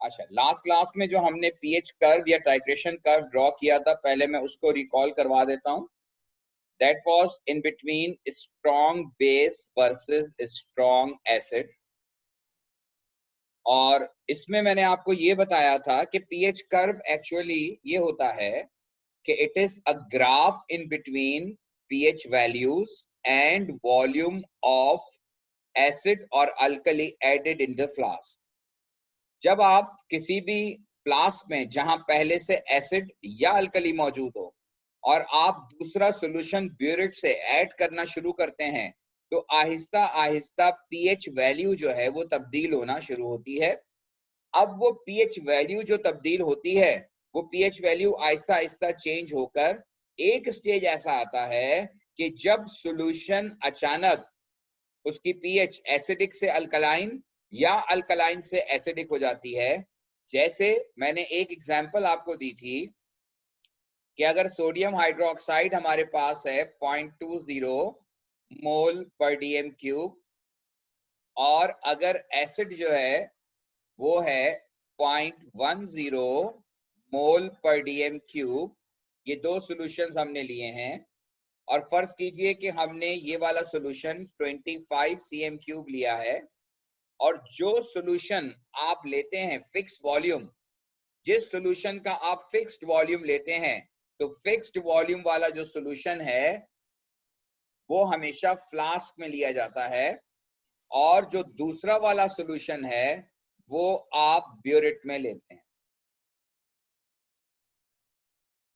अच्छा, last class में जो हमने पीएच कर्व या टाइट्रेशन कर्व ड्रॉ किया था, पहले मैं उसको रिकॉल करवा देता हूं। That was in between strong base versus strong acid. और इसमें मैंने आपको ये बताया था कि पीएच कर्व एक्चुअली ये होता है कि it is a graph in between pH values and volume of acid और alkali added in the flask. जब आप किसी भी फ्लास्क में जहां पहले से एसिड या अल्कली मौजूद हो और आप दूसरा सॉल्यूशन ब्यूरेट से ऐड करना शुरू करते हैं, तो आहिस्ता आहिस्ता पीएच वैल्यू जो है वो तब्दील होना शुरू होती है। अब वो पीएच वैल्यू जो तब्दील होती है, वो pH value Aahista Aahista change होकर एक स्टेज ऐसा आता है कि जब सॉल्यूशन अचानक उसकी पीएच एसिडिक से अल्कलाइन या अल्कलाइन से एसिडिक हो जाती है। जैसे मैंने एक एग्जांपल आपको दी थी कि अगर सोडियम हाइड्रोक्साइड हमारे पास है 0.20 मोल पर डीएम क्यूब, और अगर एसिड जो है वो है 0.10 मोल पर डीएम क्यूब, ये दो सॉल्यूशंस हमने लिए हैं। और फर्ज कीजिए कि हमने ये वाला सॉल्यूशन 25 सीएम क्यूब लिया है, और जो सॉल्यूशन आप लेते हैं फिक्स वॉल्यूम, जिस सॉल्यूशन का आप फिक्स्ड वॉल्यूम लेते हैं, तो फिक्स्ड वॉल्यूम वाला जो सॉल्यूशन है वो हमेशा फ्लास्क में लिया जाता है, और जो दूसरा वाला सॉल्यूशन है वो आप ब्यूरेट में लेते हैं।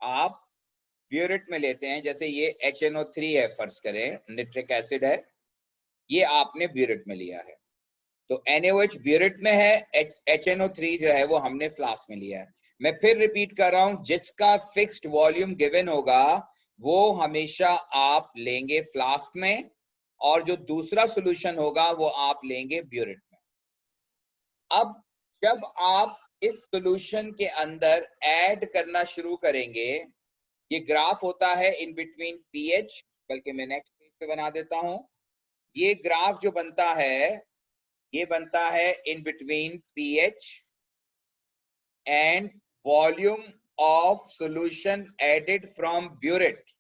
आप ब्यूरेट में लेते हैं, जैसे ये HNO3 है, फर्ज करें निट्रिक एसिड है, ये आपने ब्यूरेट में लिया है, तो NaOH ब्यूरेट में है, HNO3 जो है वो हमने फ्लास्क में लिया है। मैं फिर रिपीट कर रहा हूं, जिसका फिक्स्ड वॉल्यूम गिवन होगा वो हमेशा आप लेंगे फ्लास्क में, और जो दूसरा सॉल्यूशन होगा वो आप लेंगे ब्यूरेट में। अब जब आप इस सॉल्यूशन के अंदर ऐड करना शुरू करेंगे, ये ग्राफ होता है इन बिटवीन पीएच, बल्कि मैं नेक्स्ट पेज पे बना देता हूं। ये ग्राफ जो बनता है ये बनता है in between pH and volume of solution added from burette.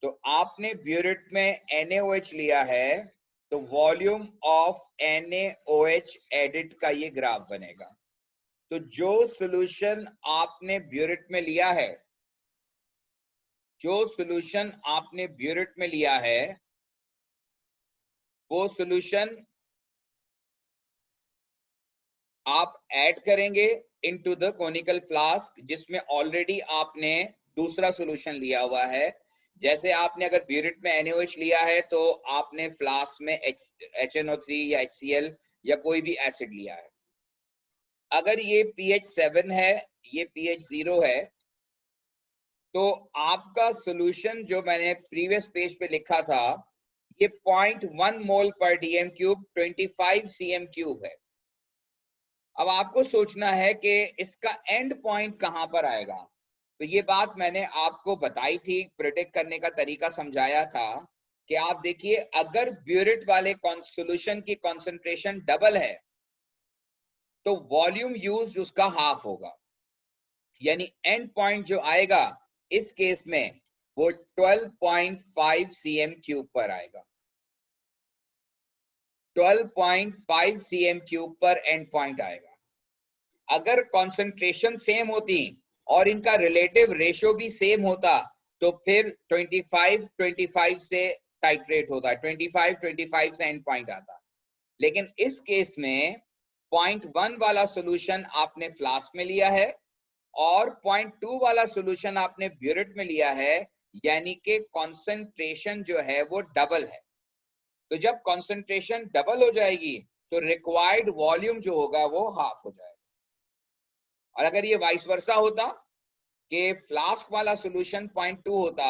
तो आपने ब्यूरेट में NaOH लिया है, तो वॉल्यूम ऑफ NaOH एडेड का ये ग्राफ बनेगा। तो जो सॉल्यूशन आपने ब्यूरेट में लिया है, जो सॉल्यूशन आपने ब्यूरेट में लिया है, वो सॉल्यूशन आप ऐड करेंगे इनटू द कोनिकल फ्लास्क, जिसमें ऑलरेडी आपने दूसरा सॉल्यूशन लिया हुआ है। जैसे आपने अगर ब्यूरेट में NaOH लिया है, तो आपने फ्लास्क में HNO3 या HCl या कोई भी एसिड लिया है। अगर ये pH 7 है, ये pH 0 है, तो आपका सॉल्यूशन जो मैंने प्रीवियस पेज पे लिखा था, ये 0.1 मोल पर डीएम क्यूब 25 सीएम क्यूब है। अब आपको सोचना है कि इसका एंड पॉइंट कहां पर आएगा। तो ये बात मैंने आपको बताई थी, प्रिडिक्ट करने का तरीका समझाया था कि आप देखिए, अगर ब्यूरेट वाले सॉल्यूशन की कंसंट्रेशन डबल है, तो वॉल्यूम यूज उसका हाफ होगा, यानी एंड पॉइंट जो आएगा इस केस में वो 12.5 सीएम क्यूब पर आएगा। 12.5 सीएम क्यूब पर एंड पॉइंट आएगा। अगर कंसंट्रेशन सेम होती और इनका रिलेटिव रेशियो भी सेम होता, तो फिर 25 से टाइट्रेट होता, 25 से एंड पॉइंट आता। लेकिन इस केस में 0.1 वाला सॉल्यूशन आपने फ्लास्क में लिया है और 0.2 वाला सॉल्यूशन आपने ब्यूरेट में लिया है, यानी कि कंसंट्रेशन जो है वो डबल है। तो जब कंसंट्रेशन डबल हो जाएगी, तो रिक्वायर्ड वॉल्यूम जो होगा वो हाफ हो जाएगा। और अगर ये वाइस वर्सा होता कि फ्लास्क वाला सॉल्यूशन 0.2 होता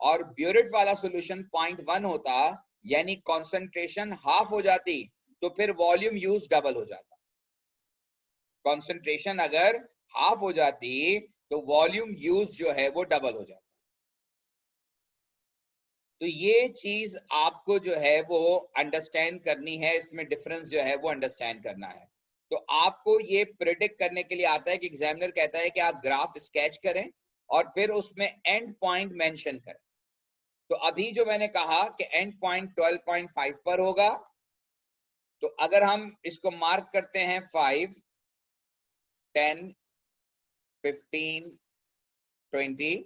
और ब्यूरेट वाला सॉल्यूशन 0.1 होता, यानी कंसंट्रेशन हाफ हो जाती, तो फिर वॉल्यूम यूज डबल हो जाता। कंसंट्रेशन अगर हाफ हो जाती तो वॉल्यूम यूज जो है वो डबल हो जाता। तो ये चीज आपको जो है वो अंडरस्टैंड करनी है, इसमें डिफरेंस जो है वो अंडरस्टैंड करना है। तो आपको ये प्रिडिक्ट करने के लिए आता है कि एग्जामिनर कहता है कि आप ग्राफ स्केच करें और फिर उसमें एंड पॉइंट मेंशन करें। तो अभी जो मैंने कहा कि एंड पॉइंट 12.5 पर होगा, तो अगर हम इसको मार्क करते हैं 5, 10, 15, 20,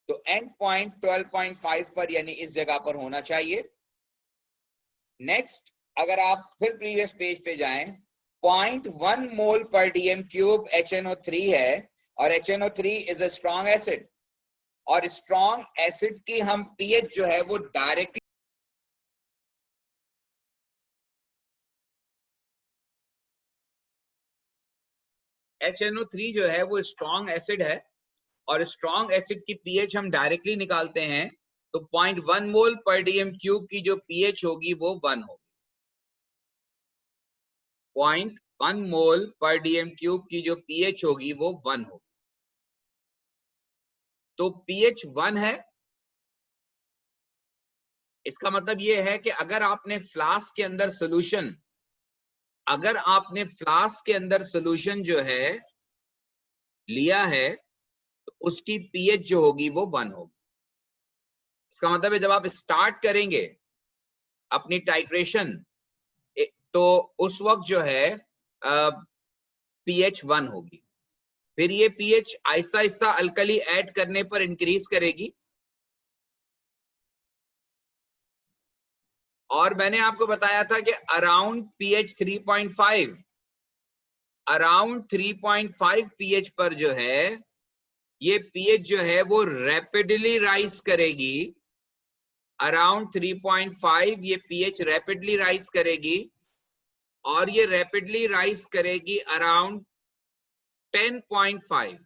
तो एंड पॉइंट 12.5 पर यानी इस जगह पर होना चाहिए। नेक्स्ट, अगर आप फिर प्रीवियस पेज पे जाएं, 0.1 मोल पर डीएम क्यूब HNO3 है और HNO3 is a strong acid, और स्ट्रॉन्ग एसिड की हम पीएच जो है वो डायरेक्टली HNO3 जो है वो स्ट्रॉन्ग एसिड है और स्ट्रॉन्ग एसिड की पीएच हम डायरेक्टली निकालते हैं, तो 0.1 मोल पर डीएम क्यूब की जो पीएच होगी वो 1 होगी। 0.1 मोल पर डीएम क्यूब की जो पीएच होगी वो 1 होगी। तो पीएच 1 है, इसका मतलब ये है कि अगर आपने फ्लास्क के अंदर सोल्यूशन जो है लिया है, तो उसकी पीएच जो होगी वो 1 होगी। इसका मतलब है जब आप स्टार्ट करेंगे अपनी टाइट्रेशन, तो उस वक्त जो है पीएच 1 होगी। फिर ये pH Aahista Aahista alkali add करने पर इंक्रीज करेगी, और मैंने आपको बताया था कि अराउंड पीएच 3.5, अराउंड 3.5 पीएच पर जो है ये पीएच जो है वो रैपिडली राइज करेगी। अराउंड 3.5 ये पीएच रैपिडली राइज करेगी, और ये रैपिडली राइज करेगी अराउंड 10.5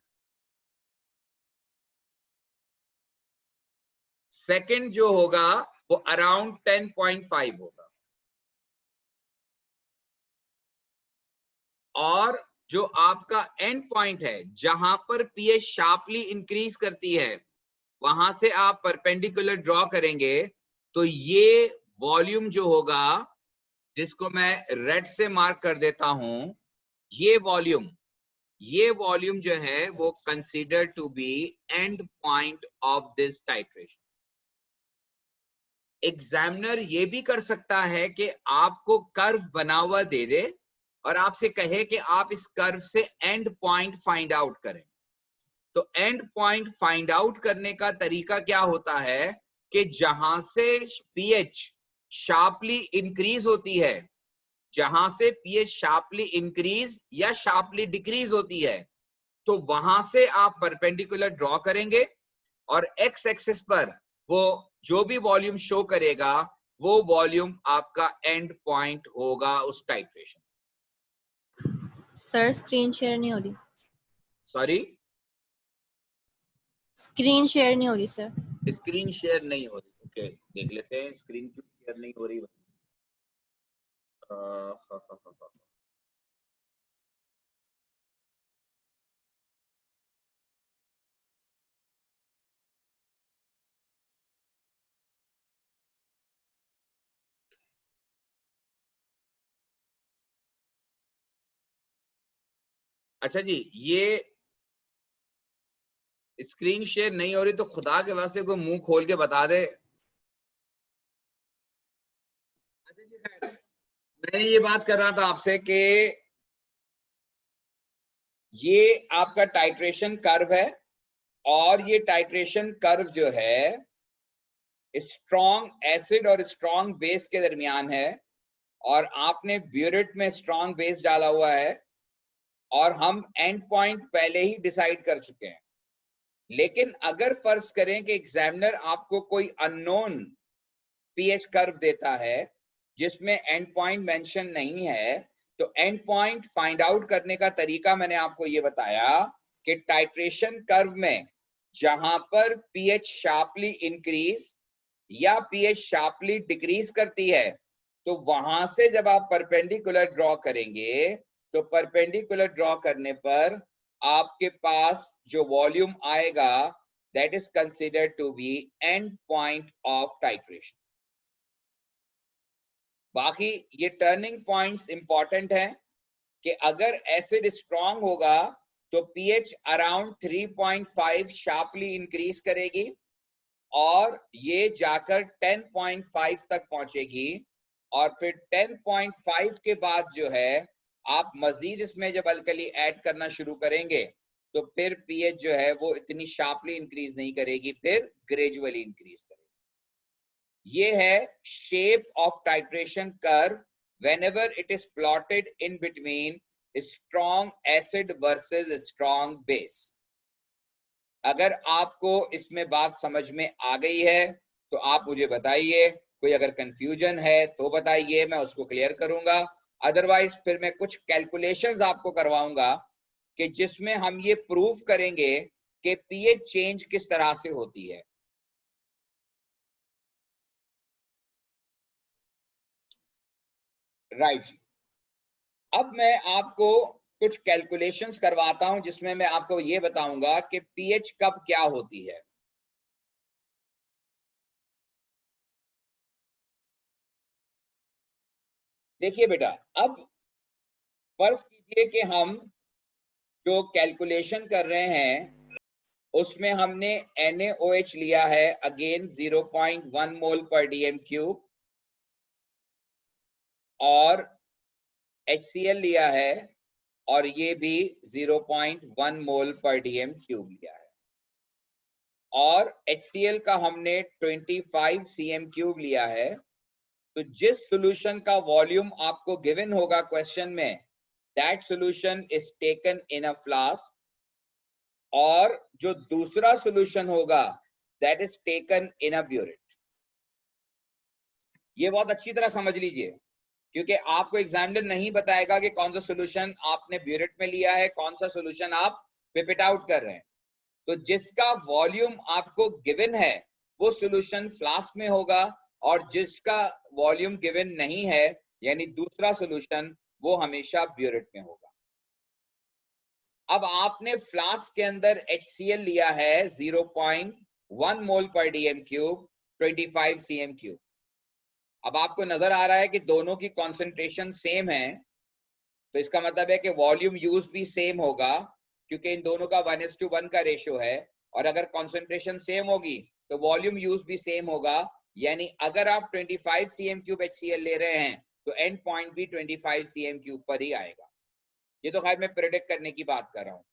सेकेंड जो होगा वो अराउंड 10.5 होगा। और जो आपका एंड पॉइंट है जहां पर पीएच शार्पली इंक्रीज करती है, वहां से आप परपेंडिकुलर ड्रॉ करेंगे, तो ये वॉल्यूम जो होगा, जिसको मैं रेड से मार्क कर देता हूं, ये वॉल्यूम जो है वो consider to be end point of this titration. Examiner ये भी कर सकता है कि आपको कर्व बना हुआ दे दे और आपसे कहे कि आप इस कर्व से एंड पॉइंट फाइंड आउट करें। तो एंड पॉइंट फाइंड आउट करने का तरीका क्या होता है कि जहां से पीएच शार्पली इंक्रीज होती है, जहां से पीएच शार्पली इंक्रीज या शार्पली डिक्रीज होती है, तो वहां से आप परपेंडिकुलर ड्रॉ करेंगे और एक्स एक्सिस पर वो जो भी वॉल्यूम शो करेगा वो वॉल्यूम आपका एंड पॉइंट होगा उस टाइट्रेशन। सर स्क्रीन शेयर नहीं हो रही। सॉरी, स्क्रीन शेयर नहीं हो रही सर। स्क्रीन शेयर नहीं हो रही। ओके, देख लेते हैं स्क्रीन क्यों शेयर नहीं हो रही। अच्छा जी, ये स्क्रीन शेयर नहीं हो रही तो खुदा के वास्ते कोई मुंह खोल के बता दे। अच्छा जी, मैं ये बात कर रहा था आपसे कि ये आपका टाइट्रेशन कर्व है, और ये टाइट्रेशन कर्व जो है स्ट्रॉन्ग एसिड और स्ट्रॉन्ग बेस के दरमियान है, और आपने ब्यूरेट में स्ट्रॉन्ग बेस डाला हुआ है, और हम एंड पॉइंट पहले ही डिसाइड कर चुके हैं। लेकिन अगर फर्ज करें कि एग्जामिनर आपको कोई अननोन पीएच कर्व देता है जिसमें एंड पॉइंट मेंशन नहीं है, तो एंड पॉइंट फाइंड आउट करने का तरीका मैंने आपको ये बताया कि टाइट्रेशन कर्व में जहां पर पीएच शार्पली इंक्रीज या पीएच शार्पली डिक्रीज करती है, तो वहां से जब आप परपेंडिकुलर ड्रॉ करेंगे, तो परपेंडिकुलर ड्रॉ करने पर आपके पास जो वॉल्यूम आएगा that is considered to be end point of titration. बाकी ये टर्निंग पॉइंट्स इंपॉर्टेंट हैं, कि अगर एसिड स्ट्रांग होगा तो पीएच अराउंड 3.5 शार्पली इंक्रीज करेगी और ये जाकर 10.5 तक पहुंचेगी और फिर 10.5 के बाद जो है आप मजीद इसमें जब अल्कली ऐड करना शुरू करेंगे तो फिर पीएच जो है वो इतनी शार्पली इंक्रीज नहीं करेगी, फिर ग्रेजुअली इंक्रीज करेगी। ये है shape of titration curve whenever it is plotted in between strong acid versus strong base। अगर आपको इसमें बात समझ में आ गई है तो आप मुझे बताइए, कोई अगर कंफ्यूजन है तो बताइए, मैं उसको क्लियर करूंगा। अदरवाइज फिर मैं कुछ कैलकुलेशंस आपको करवाऊंगा कि जिसमें हम ये प्रूव करेंगे कि पीएच चेंज किस तरह से होती है। राइट जी, अब मैं आपको कुछ कैलकुलेशंस करवाता हूं जिसमें मैं आपको ये बताऊंगा कि पीएच कब क्या होती है। देखिए बेटा, अब फर्ज कीजिए कि हम जो कैलकुलेशन कर रहे हैं उसमें हमने NaOH लिया है अगेन 0.1 मोल पर डीएम क्यूब और HCl लिया है और ये भी 0.1 मोल पर डीएम क्यूब लिया है और HCl का हमने 25 cm क्यूब लिया है। तो जिस सॉल्यूशन का वॉल्यूम आपको गिवन होगा क्वेश्चन में, that solution is taken in a flask और जो दूसरा सॉल्यूशन होगा that is taken in a burette. ये बहुत अच्छी तरह समझ लीजिए क्योंकि आपको एग्जामिनर नहीं बताएगा कि कौन सा सॉल्यूशन आपने ब्यूरेट में लिया है, कौन सा सॉल्यूशन आप पिपिट आउट कर रहे हैं। तो जिसका वॉल्यूम आपको गिवन है वो सॉल्यूशन फ्लास्क में होगा और जिसका वॉल्यूम गिवन नहीं है यानी दूसरा सॉल्यूशन वो हमेशा ब्यूरेट में होगा। अब आपने फ्लास्क के अंदर HCl लिया है 0.1 मोल पर डीएम क्यूब 25 cm क्यूब। अब आपको नजर आ रहा है कि दोनों की कॉन्सेंट्रेशन सेम है, तो इसका मतलब है कि वॉल्यूम यूज भी सेम होगा क्योंकि इन दोनों का 1:1 का रेशियो है और अगर कॉन्सेंट्रेशन सेम होगी तो वॉल्यूम यूज भी सेम होगा। यानी अगर आप 25 cm क्यूब HCl ले रहे हैं तो एंड पॉइंट भी 25 cm क्यूब पर ही आएगा। ये तो खैर मैं प्रेडिक्ट करने की बात कर रहा हूं।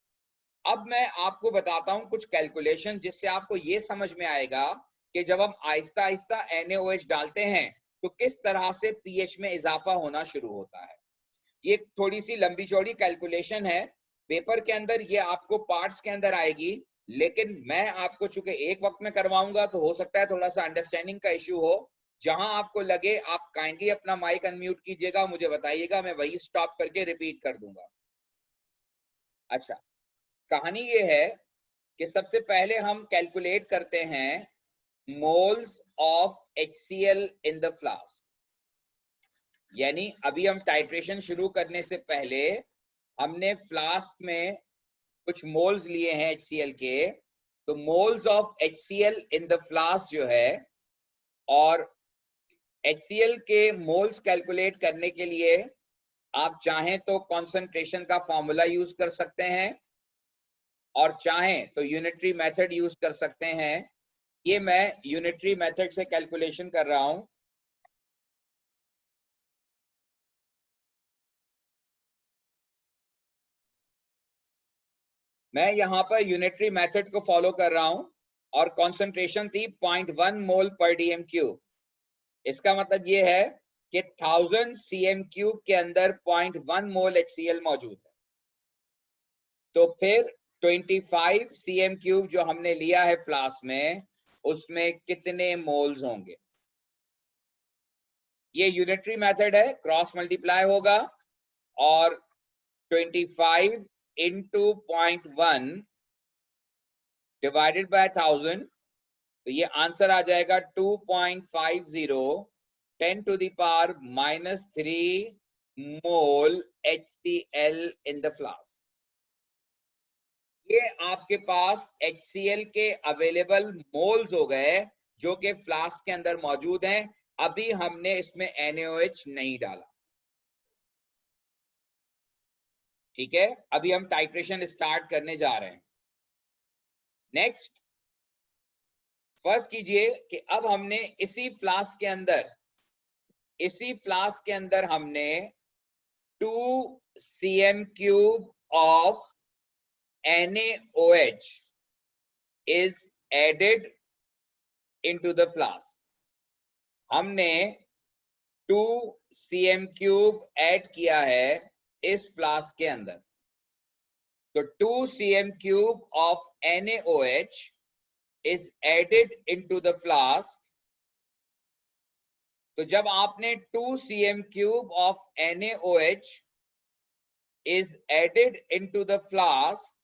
अब मैं आपको बताता हूं कुछ कैलकुलेशन जिससे आपको ये समझ में आएगा कि जब हम आहिस्ता आहिस्ता NaOH डालते हैं तो किस तरह से पीएच में इजाफा होना शुरू होता है। ये थोड़ी सी लंबी चौड़ी कैलकुलेशन है, पेपर के अंदर ये आपको पार्ट्स के अंदर आएगी, लेकिन मैं आपको चूंकि एक वक्त में करवाऊंगा तो हो सकता है थोड़ा सा अंडरस्टैंडिंग का इश्यू हो। जहां आपको लगे आप काइंडली अपना माइक अनम्यूट कीजिएगा, मुझे बताइएगा, मैं वही स्टॉप करके रिपीट कर दूंगा। अच्छा, कहानी ये है कि सबसे पहले हम कैलकुलेट करते हैं moles of HCl in the flask. यानी अभी हम टाइट्रेशन शुरू करने से पहले हमने फ्लास्क में कुछ मोल्स लिए हैं HCl के, तो moles of HCl in the flask जो है और HCl के मोल्स कैलकुलेट करने के लिए आप चाहें तो कॉन्सेंट्रेशन का फॉर्मूला यूज कर सकते हैं और चाहें तो यूनिटरी मेथड यूज कर सकते हैं। ये मैं यूनिटरी मेथड से कैलकुलेशन कर रहा हूं। मैं यहां पर यूनिटरी मेथड को फॉलो कर रहा हूं और कॉन्सेंट्रेशन थी 0.1 मोल पर डीएम क्यूब। इसका मतलब ये है कि 1000 cm क्यूब के अंदर 0.1 मोल HCl मौजूद है। तो फिर 25 cm क्यूब जो हमने लिया है फ्लास्क में, उसमें कितने मोल्स होंगे। ये यूनिटरी मेथड है, क्रॉस मल्टीप्लाई होगा और 25 इंटू 0.1 डिवाइडेड बाय 1000, तो ये आंसर आ जाएगा 2.50 10 to the power -3 mole HCl in the flask. ये आपके पास HCl के अवेलेबल मोल्स हो गए जो कि फ्लास्क के अंदर मौजूद हैं। अभी हमने इसमें NaOH नहीं डाला। ठीक है, अभी हम टाइट्रेशन स्टार्ट करने जा रहे हैं। नेक्स्ट, फर्स्ट कीजिए कि अब हमने इसी फ्लास्क के अंदर हमने 2 cm³ of NaOH is added into the flask। हमने 2 cm³ ऐड किया है इस फ्लास्क के अंदर। तो 2 cm³ of NaOH is added into the flask। तो जब आपने 2 cm³ of NaOH is added into the flask,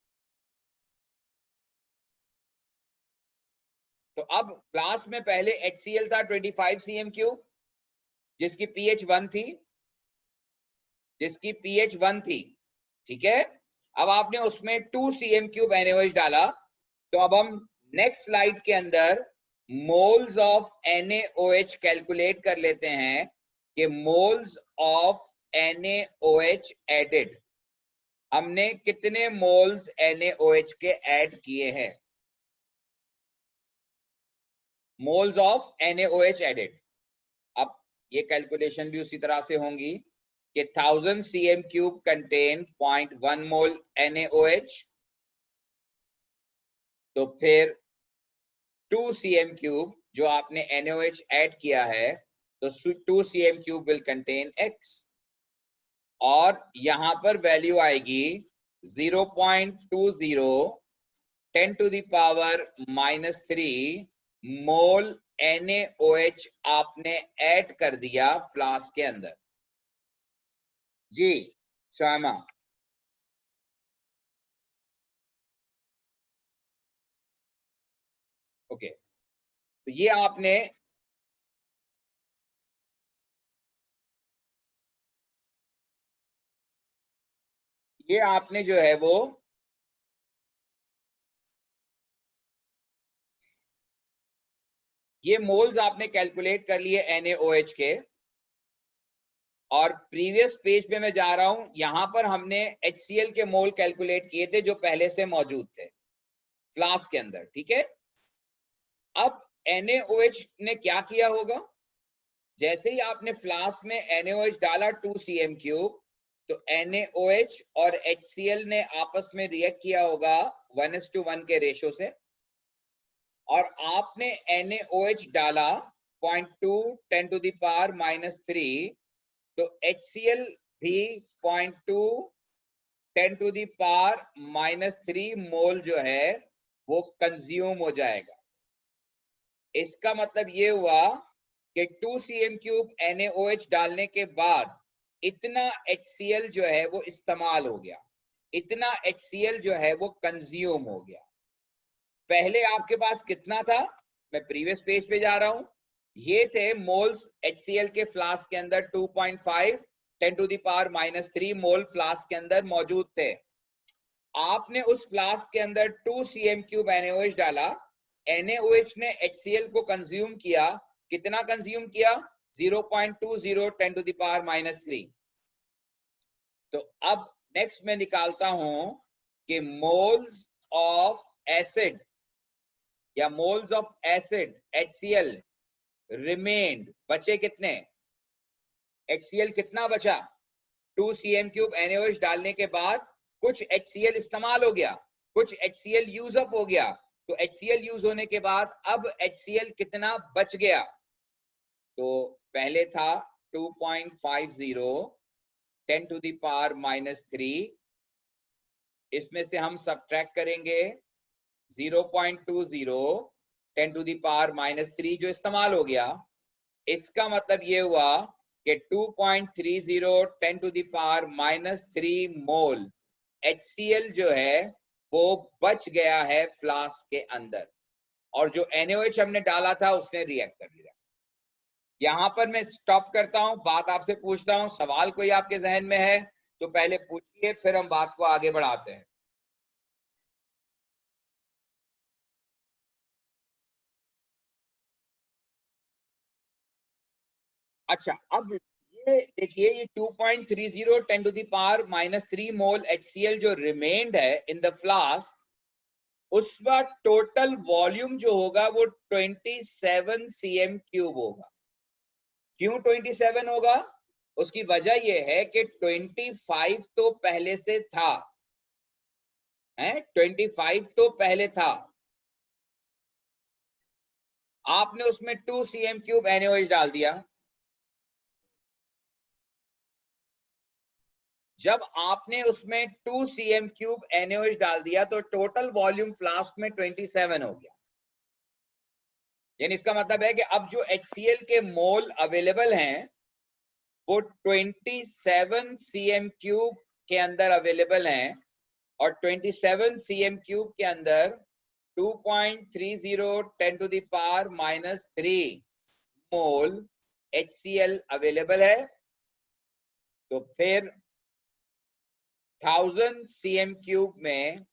तो अब फ्लास्क में पहले HCl था 25 cm³, जिसकी pH 1 थी, ठीक है। अब आपने उसमें 2 cm³ NaOH डाला। तो अब हम नेक्स्ट स्लाइड के अंदर मोल्स ऑफ NaOH कैलकुलेट कर लेते हैं कि मोल्स ऑफ NaOH एडेड, हमने कितने मोल्स NaOH के ऐड किए हैं। Moles of NaOH added. अब ये कैलकुलेशन भी उसी तरह से होंगी कि 1000 cm³ कंटेन 0.1 मोल NaOH। तो फिर 2 cm³ जो आपने NaOH ऐड किया है, तो 2 cm³ विल कंटेन X, और यहां पर वैल्यू आएगी 0.20 10⁻³ मोल NaOH आपने ऐड कर दिया फ्लास्क के अंदर। जी शामा, ओके। तो ये आपने जो है वो ये मोल्स आपने कैलकुलेट कर लिए NaOH के। और प्रीवियस पेज पे मैं जा रहा हूं, यहां पर हमने HCl के मोल कैलकुलेट किए थे जो पहले से मौजूद थे फ्लास्क के अंदर, ठीक है। अब NaOH ने क्या किया होगा, जैसे ही आपने फ्लास्क में NaOH डाला 2 cm³, तो NaOH और HCl ने आपस में रिएक्ट किया होगा 1:1 के रेशो से, और आपने NaOH डाला 0.2 10⁻³ तो HCl भी 0.2 10⁻³ मोल जो है वो कंज्यूम हो जाएगा। इसका मतलब ये हुआ कि 2 cm³ NaOH डालने के बाद इतना HCl जो है वो इस्तेमाल हो गया, इतना HCl जो है वो कंज्यूम हो गया। पहले आपके पास कितना था, मैं प्रीवियस पेज पे जा रहा हूं, ये थे मोल्स HCl के फ्लास्क के अंदर 2.5 10⁻³ मोल फ्लास्क के अंदर मौजूद थे। आपने उस फ्लास्क के अंदर 2 cm³ NaOH डाला, NaOH ने HCl को कंज्यूम किया, कितना कंज्यूम किया, 0.20 10⁻³ तो अब नेक्स्ट मैं निकालता हूं कि मोल्स ऑफ एसिड या moles of acid HCl remained, बचे कितने, HCl कितना बचा, 2 cm³ NaOH डालने के बाद कुछ HCl इस्तेमाल हो गया, कुछ HCl यूज अप हो गया। तो HCl यूज होने के बाद अब HCl कितना बच गया, तो पहले था 2.50 10⁻³ इसमें से हम सब्ट्रैक्ट करेंगे 0.20 10⁻³ जो इस्तेमाल हो गया। इसका मतलब ये हुआ कि 2.30 10⁻³ मोल HCl जो है वो बच गया है फ्लास्क के अंदर, और जो NaOH हमने डाला था उसने रिएक्ट कर लिया। यहां पर मैं स्टॉप करता हूं, बात आपसे पूछता हूं, सवाल कोई आपके जहन में है तो पहले पूछिए, फिर हम बात को आगे बढ़ाते हैं। अच्छा, अब ये देखिए ये 2.30 10 to the power -3 mole HCl जो रिमेन्ड है इन द फ्लास्क, उस वक्त टोटल वॉल्यूम जो होगा वो 27 cm³ होगा। क्यों 27 होगा? उसकी वजह यह है कि 25 तो पहले से था, है 25 तो पहले था, आपने उसमें 2 cm³ NaOH डाल दिया। जब आपने उसमें 2 cm³ NaOH डाल दिया तो टोटल वॉल्यूम फ्लास्क में 27 हो गया। यानी इसका मतलब है कि अब जो HCl के मोल अवेलेबल हैं वो 27 cm³ के अंदर अवेलेबल हैं, और 27 cm³ के अंदर 2.30 10 to the power -3 mole HCl available है। तो फिर 1000 cm³ में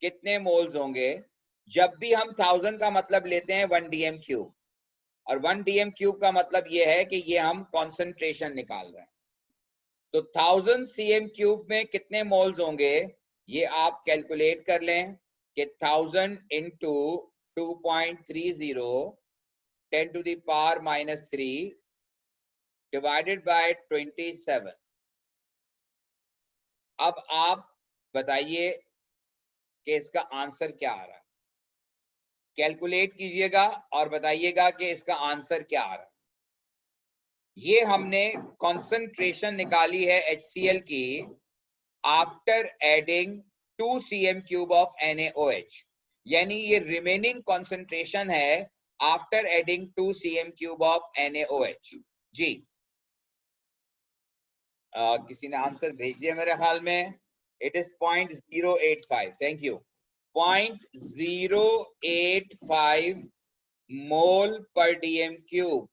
कितने मोल्स होंगे? जब भी हम 1000 का मतलब लेते हैं 1 dm³, और 1 dm³ का मतलब ये है कि ये हम कॉन्सेंट्रेशन निकाल रहे हैं। तो 1000 cm³ में कितने मोल्स होंगे ये आप कैलकुलेट कर लें कि 1000 into 2.30 10 to the power -3 divided by 27। अब आप बताइए कि इसका आंसर क्या आ रहा है। कैलकुलेट कीजिएगा और बताइएगा कि इसका आंसर क्या आ रहा है। ये हमने कॉन्सेंट्रेशन निकाली है HCl की after adding 2 cm³ of NaOH, यानी ये रिमेनिंग कॉन्सेंट्रेशन है after adding 2 cm³ of NaOH। जी किसी ने आंसर भेज दिया मेरे ख्याल में। It is 0.085। Thank you. 0.085 मोल पर dm³,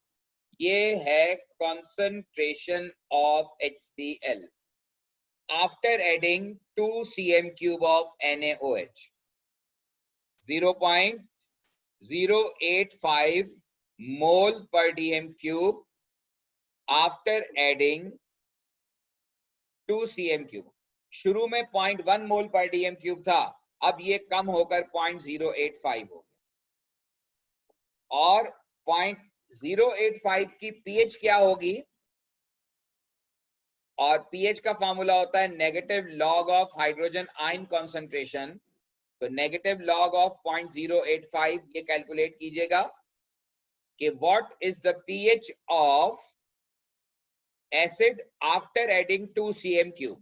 ये है concentration of HCl after adding 2 cm³ of NaOH। 0.085 mole per dm³ after adding 2 cm³। शुरू में 0.1 मोल पर dm³ था, अब ये कम होकर 0.085 हो गया। और 0.085 की pH क्या होगी? और pH का फॉर्मूला होता है negative log of hydrogen ion concentration. तो नेगेटिव लॉग ऑफ 0.085 ये कैलकुलेट कीजिएगा कि what is the pH of acid after adding 2 cm³।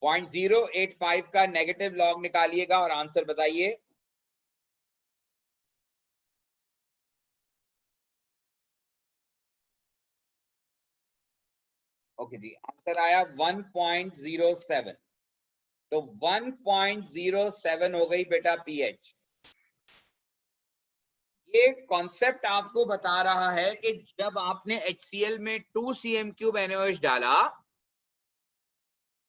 Point 085 का नेगेटिव लॉग निकालिएगा और आंसर बताइए। ओके जी, आंसर आया 1.07। तो 1.07 हो गई बेटा pH। ये कॉन्सेप्ट आपको बता रहा है कि जब आपने HCl में 2 cm³ NaOH डाला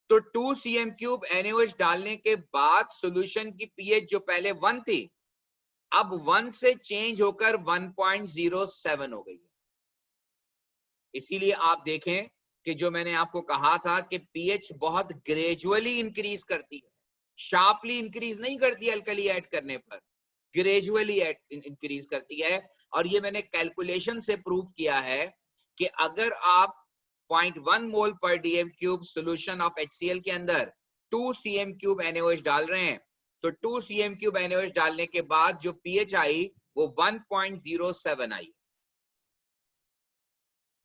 तो 2 cm³ NaOH डालने के बाद सॉल्यूशन की pH जो पहले 1 थी अब 1 से चेंज होकर 1.07 हो गई है। इसीलिए आप देखें कि जो मैंने आपको कहा था कि pH बहुत ग्रेजुअली इंक्रीज करती है, शार्पली इंक्रीज नहीं करती अल्कली ऐड करने पर, ग्रेजुअली इंक्रीज करती है। और ये मैंने कैलकुलेशन से प्रूव किया है कि अगर आप 0.1 मोल पर dm³ सॉल्यूशन ऑफ HCl के अंदर 2 cm³ NaOH डाल रहे हैं तो 2 cm³ NaOH डालने के बाद जो pH आई वो 1.07 आई।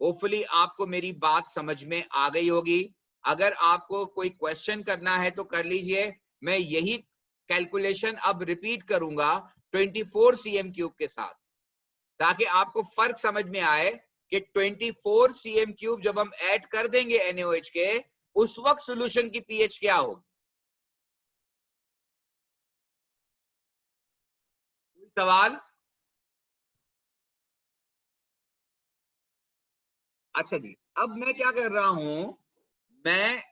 होपफुली आपको मेरी बात समझ में आ गई होगी। अगर आपको कोई क्वेश्चन करना है तो कर लीजिए। मैं यही कैलकुलेशन अब रिपीट करूंगा 24 cm³ के साथ, ताकि आपको फर्क समझ में आए कि 24 cm³ जब हम ऐड कर देंगे NaOH के उस वक्त सॉल्यूशन की pH क्या होगी। सवाल? अच्छा जी, अब मैं क्या कर रहा हूं, मैं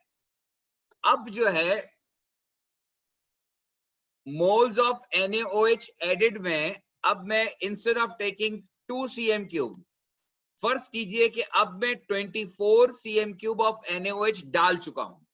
अब जो है मोल्स ऑफ NaOH एडेड में अब मैं इंस्टेड ऑफ टेकिंग 2 cm3। फर्ज कीजिए कि अब मैं 24 cm3 ऑफ NaOH डाल चुका हूं।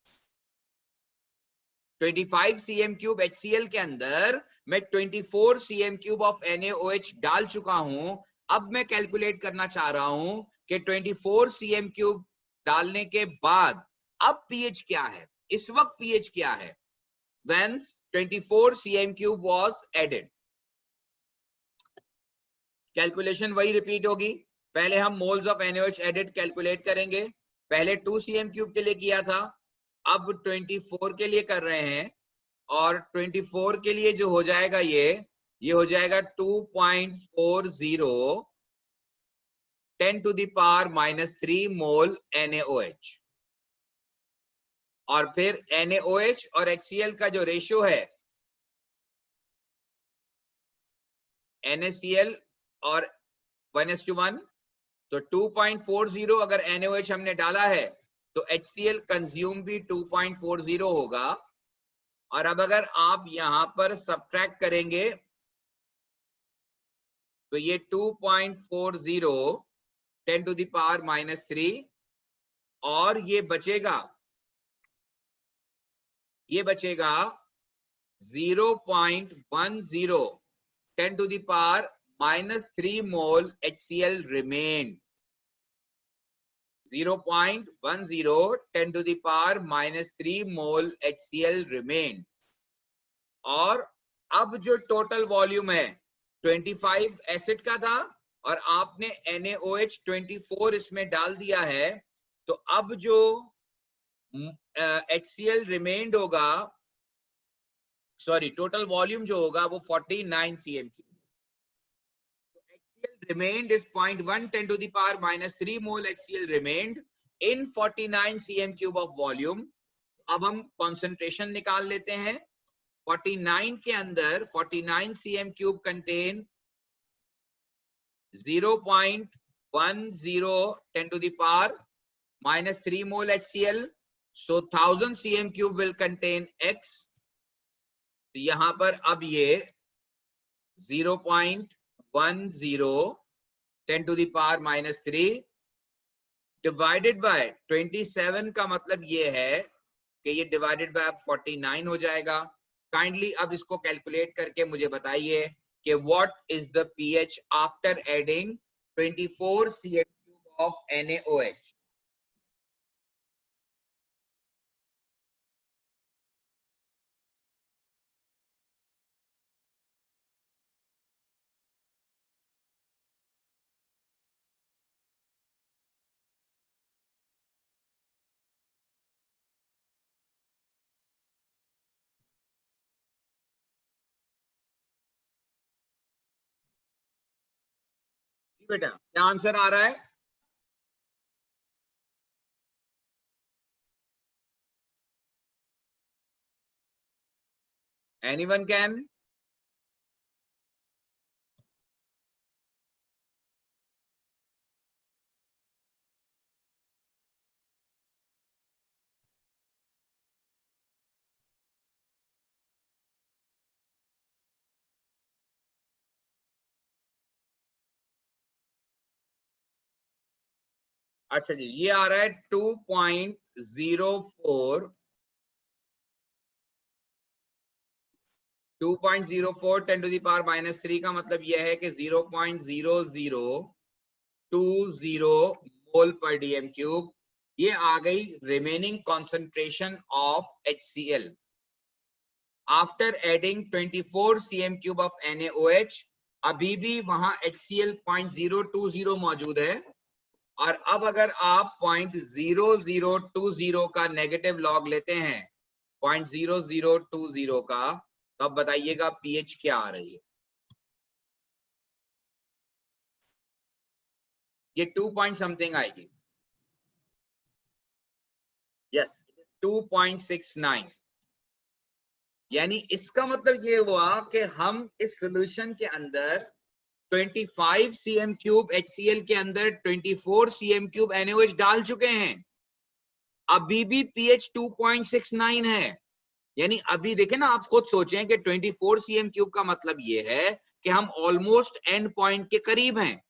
25 cm3 HCl के अंदर मैं 24 cm3 ऑफ NaOH डाल चुका हूं। अब मैं कैलकुलेट करना चाह रहा हूं कि 24 cm3 डालने के बाद अब pH क्या है, इस वक्त pH क्या है when 24 cm3 was added। Calculation वही रिपीट होगी। पहले हम moles of NaOH added calculate करेंगे। पहले 2 cm3 के लिए किया था, अब 24 के लिए कर रहे हैं। और 24 के लिए जो हो जाएगा ये हो जाएगा 2.40 10⁻³ मोल NaOH। और फिर NaOH और HCl का जो रेशियो है, NaCl और 1:1, तो 2.40 अगर NaOH हमने डाला है तो HCl कंज्यूम भी 2.40 होगा। और अब अगर आप यहां पर सब्ट्रैक्ट करेंगे तो ये 2.40 10⁻³ और ये बचेगा 0.10 10⁻³ मोल HCl remained। 0.10 10⁻³ मोल HCl remained। और अब जो टोटल वॉल्यूम है 25 एसिड का था और आपने NaOH 24 इसमें डाल दिया है, तो अब जो HCl रिमेन्ड होगा, सॉरी टोटल वॉल्यूम जो होगा वो 49 cm3। HCl remained is 0.1 10⁻³ mole HCl remained in 49 cm3 of volume। अब हम कॉन्सेंट्रेशन निकाल लेते हैं। 49 के अंदर 49 cm3 contain 0.10 10⁻³ mole HCl, so 1000 cm3 will contain X। तो यहां पर अब ये 0.10 10⁻³ डिवाइडेड बाय 27 का मतलब ये है कि ये डिवाइडेड बाय 49 हो जाएगा। काइंडली अब इसको कैलकुलेट करके मुझे बताइए कि what is the pH after adding 24 cm3 of NaOH। बेटा क्या आंसर आ रहा है? Anyone can? अच्छा जी, ये आ रहा है 2.04 10⁻³ का मतलब यह है कि 0.0020 मोल पर DM3। ये आ गई remaining concentration of HCl after adding 24 cm3 of NaOH। अभी भी वहां HCl 0.020 मौजूद है। और अब अगर आप 0.0020 का नेगेटिव लॉग लेते हैं 0.0020 का, तो अब बताइएगा pH क्या आ रही है? ये 2 पॉइंट समथिंग आएगी। यस 2.69। यानी इसका मतलब ये हुआ कि हम इस सॉल्यूशन के अंदर 25 cm3 HCl के अंदर 24 cm3 NaOH डाल चुके हैं। अभी भी pH 2.69 है। यानी अभी देखें ना, आप खुद सोचें कि 24 cm3 का मतलब ये है कि हम ऑलमोस्ट एंड पॉइंट के करीब हैं।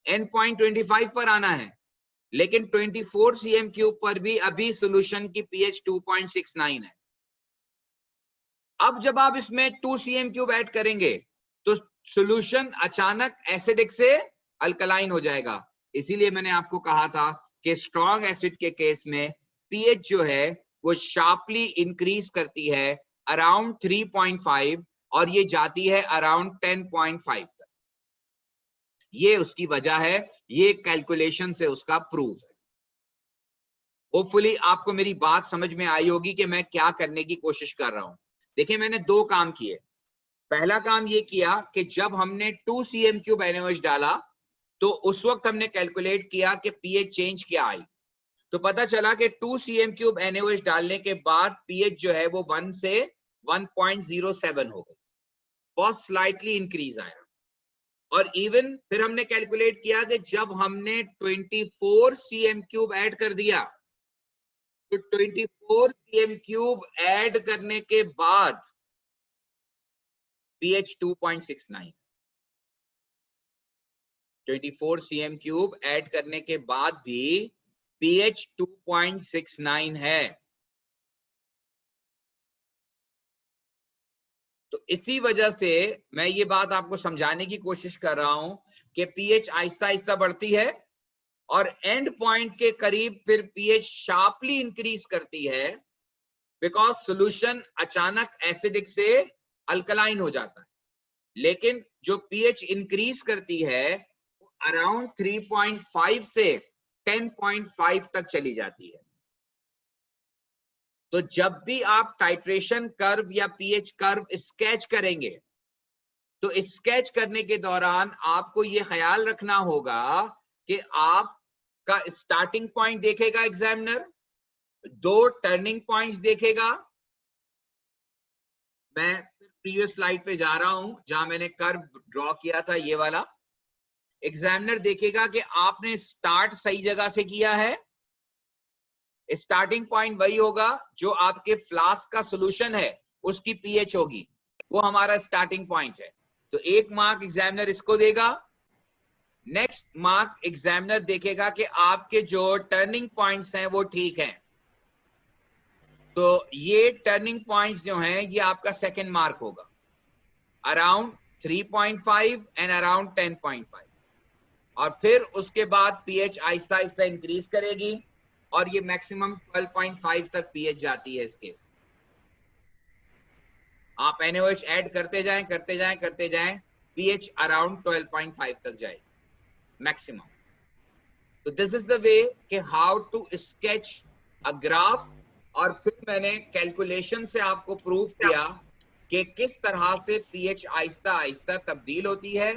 एंड पॉइंट 25 पर आना है, लेकिन 24 cm क्यूब पर भी अभी सोल्यूशन की pH 2.69 है। अब जब आप इसमें 2 cm क्यूब ऐड करेंगे तो सोल्यूशन अचानक एसिडिक से अल्कलाइन हो जाएगा। इसीलिए मैंने आपको कहा था कि स्ट्रॉन्ग एसिड के केस में pH जो है वो शार्पली इंक्रीज करती है अराउंड 3.5 और ये जाती है अराउंड 10.5 तक। ये उसकी वजह है, ये कैलकुलेशन से उसका प्रूफ है। होपफुली आपको मेरी बात समझ में आई होगी कि मैं क्या करने की कोशिश कर रहा हूं। देखिए मैंने दो काम किए। पहला काम ये किया कि जब हमने 2 cm क्यूब NaOH डाला तो उस वक्त हमने कैलकुलेट किया कि pH चेंज क्या आई। तो पता चला कि 2 cm क्यूब NaOH डालने के बाद pH जो है वो 1 से 1.07 हो गई, बहुत स्लाइटली इंक्रीज आया। और इवन फिर हमने कैलकुलेट किया कि जब हमने 24 cm क्यूब ऐड कर दिया तो 24 cm क्यूब ऐड करने के बाद pH 2.69, 24 cm क्यूब ऐड करने के बाद भी pH 2.69 है। तो इसी वजह से मैं ये बात आपको समझाने की कोशिश कर रहा हूं कि pH आहिस्ता आहिस्ता बढ़ती है और एंड पॉइंट के करीब फिर pH शार्पली इंक्रीज करती है, बिकॉज सॉल्यूशन अचानक एसिडिक से अल्कलाइन हो जाता है। लेकिन जो pH इंक्रीज करती है वो अराउंड 3.5 से 10.5 तक चली जाती है। तो जब भी आप टाइट्रेशन कर्व या pH कर्व स्केच करेंगे तो स्केच करने के दौरान आपको ये ख्याल रखना होगा कि आपका स्टार्टिंग पॉइंट देखेगा एग्जामिनर, 2 टर्निंग पॉइंट्स देखेगा। मैं प्रीवियस स्लाइड पे जा रहा हूं जहां मैंने कर्व ड्रॉ किया था, ये वाला। एग्जामिनर देखेगा कि आपने स्टार्ट सही जगह से किया है। स्टार्टिंग पॉइंट वही होगा जो आपके फ्लास्क का सॉल्यूशन है उसकी pH होगी, वो हमारा स्टार्टिंग पॉइंट है। तो 1 मार्क एग्जामिनर इसको देगा। नेक्स्ट मार्क एग्जामिनर देखेगा कि आपके जो टर्निंग पॉइंट्स हैं वो ठीक हैं। तो ये टर्निंग पॉइंट्स जो हैं ये आपका सेकंड मार्क होगा, अराउंड 3.5 एंड अराउंड 10.5। और फिर उसके बाद pH आहिस्ता आहिस्ता इंक्रीज करेगी और ये मैक्सिमम 12.5 तक pH जाती है इस केस। आप NaOH ऐड करते जाएं करते जाएं करते जाएं, pH अराउंड 12.5 तक जाए मैक्सिमम। तो दिस इज द वे कि how to sketch a graph. और फिर मैंने कैलकुलेशन से आपको प्रूव किया कि किस तरह से pH आहिस्ता आहिस्ता तब्दील होती है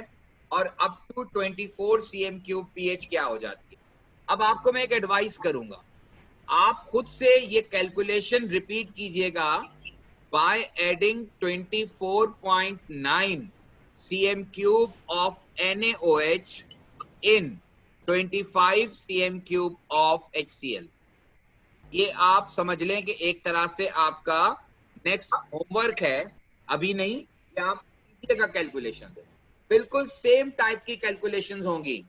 और up to 24 cm cube pH क्या हो जाती है। अब आपको मैं एक एडवाइस करूंगा, आप खुद से ये कैलकुलेशन रिपीट कीजिएगा by adding 24.9 cm cube of NaOH in 25 cm cube of HCl। ये आप समझ लें कि एक तरह से आपका नेक्स्ट होमवर्क है, अभी नहीं, कि आप कीजिएगा कैलकुलेशन। बिल्कुल सेम टाइप की कैलकुलेशंस होंगी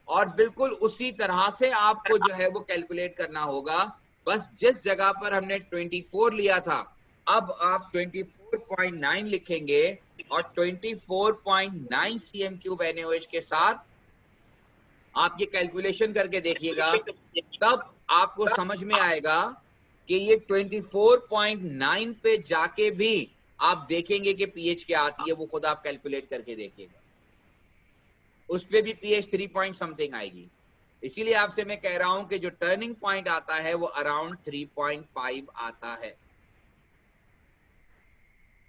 और बिल्कुल उसी तरह से आपको जो है वो कैलकुलेट करना होगा। बस जिस जगह पर हमने 24 लिया था अब आप 24.9 लिखेंगे और 24.9 cm क्यूब NaOH के साथ आप ये कैलकुलेशन करके देखिएगा, तब आपको समझ में आएगा कि ये 24.9 पे जाके भी आप देखेंगे कि pH क्या आती है, वो खुद आप कैलकुलेट करके देखिएगा, उस पे भी pH 3 पॉइंट समथिंग आएगी। इसीलिए आपसे मैं कह रहा हूं कि जो टर्निंग पॉइंट आता है वो अराउंड 3.5 आता है।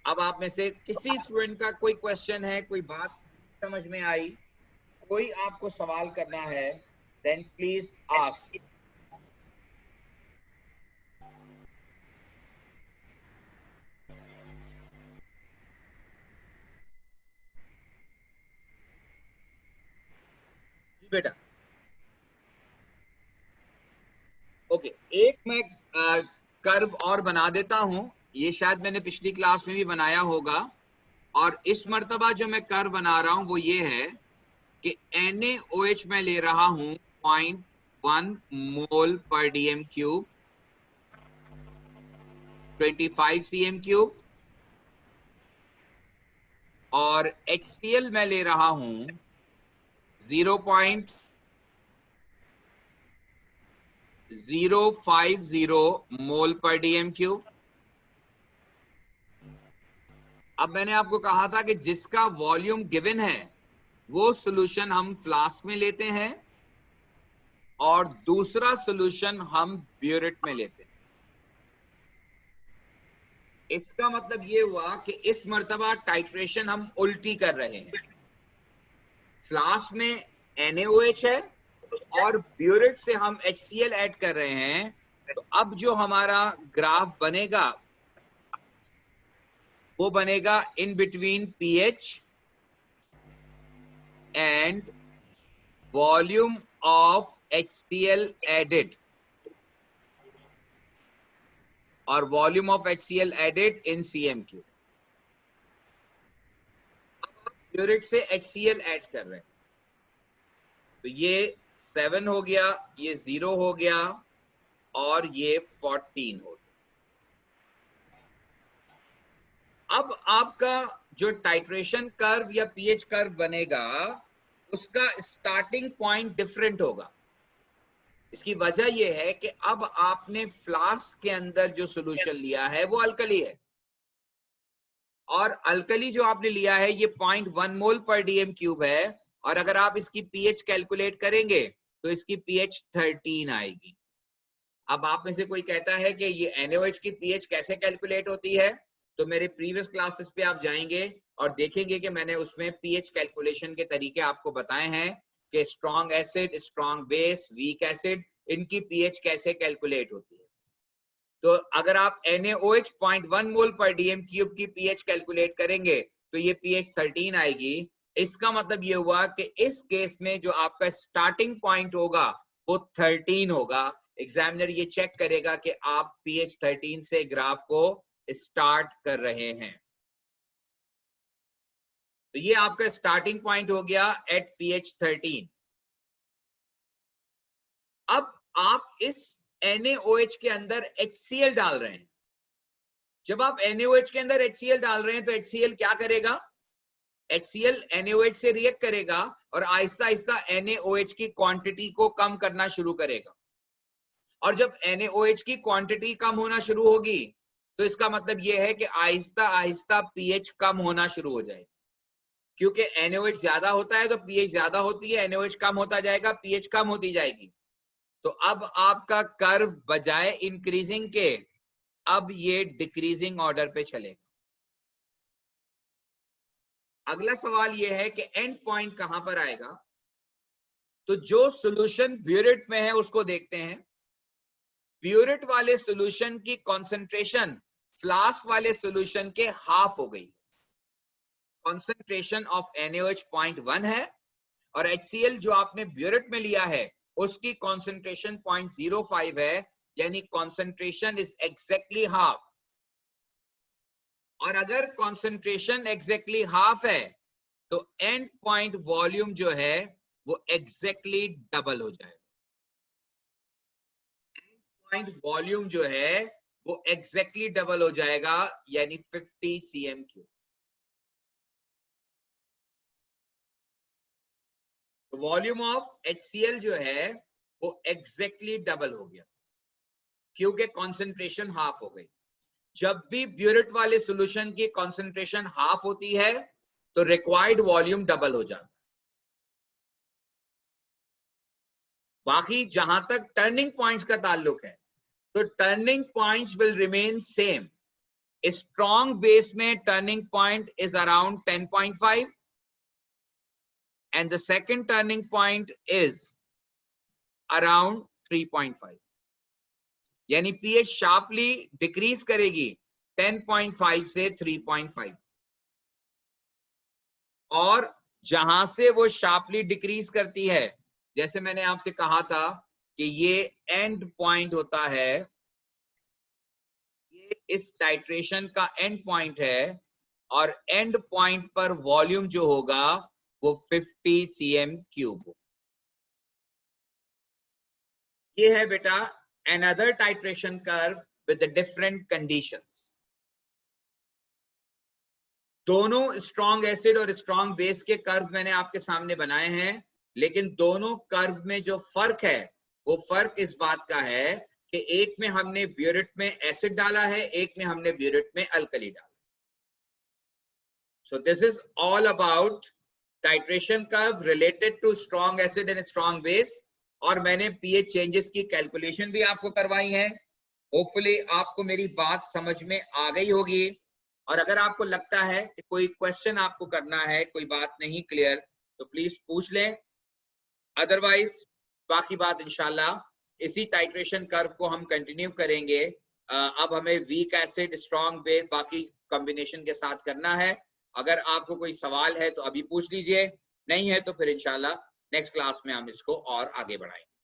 अब आप में से किसी स्टूडेंट का कोई क्वेश्चन है, कोई बात समझ में आई, कोई आपको सवाल करना है, देन प्लीज आस्क। बेटा ओके, एक मैं कर्व और बना देता हूं, ये शायद मैंने पिछली क्लास में भी बनाया होगा। और इस मर्तबा जो मैं कर्व बना रहा हूं वो ये है कि NaOH मैं ले रहा हूं 0.1 मोल पर DM क्यूब, 25 cm क्यूब, और HCl मैं ले रहा हूं 0.050 मोल पर DM क्यूब। अब मैंने आपको कहा था कि जिसका वॉल्यूम गिवन है वो सॉल्यूशन हम फ्लास्क में लेते हैं और दूसरा सॉल्यूशन हम ब्यूरेट में लेते हैं। इसका मतलब ये हुआ कि इस मर्तबा टाइट्रेशन हम उल्टी कर रहे हैं। फ्लास्क में NaOH है और ब्यूरेट से हम HCl ऐड कर रहे हैं। तो अब जो हमारा ग्राफ बनेगा वो बनेगा in between pH and volume of HCl added, और volume of HCl added in cm3। Burette से HCl ऐड कर रहे हैं तो ये 7 हो गया, ये 0 हो गया और ये 14 हो गया। अब आपका जो टाइट्रेशन कर्व या पीएच कर्व बनेगा उसका स्टार्टिंग पॉइंट डिफरेंट होगा। इसकी वजह यह है कि अब आपने फ्लास्क के अंदर जो सॉल्यूशन लिया है वो अल्कली है, और अल्कली जो आपने लिया है ये 0.1 मोल पर DM क्यूब है, और अगर आप इसकी पीएच कैलकुलेट करेंगे तो इसकी पीएच 13 आएगी। अब आप में से कोई कहता है कि ये NaOH की पीएच कैसे कैलकुलेट होती है, तो मेरे प्रीवियस क्लासेस पे आप जाएंगे और देखेंगे कि मैंने उसमें पीएच कैलकुलेशन के तरीके आपको बताए हैं कि strong acid, strong base, weak acid, इनकी पीएच कैसे कैलकुलेट होती है। तो अगर आप NaOH 0.1 मोल पर DM क्यूब की पीएच कैलकुलेट करेंगे तो ये पीएच 13 आएगी। इसका मतलब ये हुआ कि इस केस में जो आपका स्टार्टिंग पॉइंट होगा वो 13 होगा। एग्जामिनर ये चेक करेगा कि आप पीएच 13 से ग्राफ को स्टार्ट कर रहे हैं। तो ये आपका स्टार्टिंग पॉइंट हो गया एट पीएच 13। अब आप इस NaOH के अंदर HCl डाल रहे हैं। जब आप NaOH के अंदर HCl डाल रहे हैं तो HCl क्या करेगा? HCl NaOH से रिएक्ट करेगा और आहिस्ता आहिस्ता NaOH की क्वांटिटी को कम करना शुरू करेगा। और जब NaOH की क्वांटिटी कम होना शुरू होगी तो इसका मतलब यह है कि आहिस्ता आहिस्ता पीएच कम होना शुरू हो जाएगा। क्योंकि NaOH ज्यादा होता है तो पीएच ज्यादा होती है, NaOH कम होता जाएगा, पीएच कम होती जाएगी। तो अब आपका कर्व बजाय इंक्रीजिंग के अब ये डिक्रीजिंग ऑर्डर पे चलेगा। अगला सवाल ये है कि एंड पॉइंट कहां पर आएगा। तो जो सॉल्यूशन ब्यूरेट में है उसको देखते हैं। ब्यूरेट वाले सॉल्यूशन की कंसंट्रेशन फ्लास्क वाले सॉल्यूशन के हाफ हो गई। कंसंट्रेशन ऑफ NaOH 0.1 है और HCl जो आपने ब्यूरेट में लिया है उसकी कंसंट्रेशन 0.05 है, यानी कंसंट्रेशन इज एग्जैक्टली हाफ। और अगर कंसंट्रेशन एग्जैक्टली हाफ है तो एंड पॉइंट वॉल्यूम जो है वो एग्जैक्टली डबल हो जाएगा। एंड पॉइंट वॉल्यूम जो है वो एग्जैक्टली डबल हो जाएगा, यानी 50 cm3। वॉल्यूम ऑफ HCl जो है वो एग्जैक्टली डबल हो गया क्योंकि कंसंट्रेशन हाफ हो गई। जब भी ब्यूरेट वाले सॉल्यूशन की कंसंट्रेशन हाफ होती है तो रिक्वायर्ड वॉल्यूम डबल हो जाता है। बाकी जहां तक टर्निंग पॉइंट्स का ताल्लुक है तो turning points will remain same. Strong base में turning point is around 10.5 and the second turning point is around 3.5, यानी पीएच शार्पली डिक्रीज करेगी 10.5 से 3.5। और जहां से वो शार्पली डिक्रीज करती है, जैसे मैंने आपसे कहा था कि ये एंड पॉइंट होता है, ये इस टाइट्रेशन का एंड पॉइंट है, और एंड पॉइंट पर वॉल्यूम जो होगा वो 50 cm3। ये है बेटा another titration curve with the different conditions। दोनों स्ट्रॉन्ग एसिड और स्ट्रॉन्ग बेस के कर्व मैंने आपके सामने बनाए हैं, लेकिन दोनों कर्व में जो फर्क है वो फर्क इस बात का है कि एक में हमने ब्यूरेट में एसिड डाला है, एक में हमने ब्यूरेट में अल्कली डाला। So this is all about titration curve related to strong acid and strong base. और मैंने पीएच चेंजेस की कैलकुलेशन भी आपको करवाई है। होपफुली आपको मेरी बात समझ में आ गई होगी। और अगर आपको लगता है कि कोई क्वेश्चन आपको करना है, कोई बात नहीं क्लियर, तो प्लीज पूछ लें। अदरवाइज बाकी बात इंशाल्लाह इसी टाइट्रेशन कर्व को हम कंटिन्यू करेंगे। अब हमें वीक एसिड, स्ट्रॉन्ग बेस, बाकी कॉम्बिनेशन के साथ करना है। अगर आपको कोई सवाल है तो अभी पूछ लीजिए, नहीं है तो फिर इंशाल्लाह नेक्स्ट क्लास में हम इसको और आगे बढ़ाएंगे।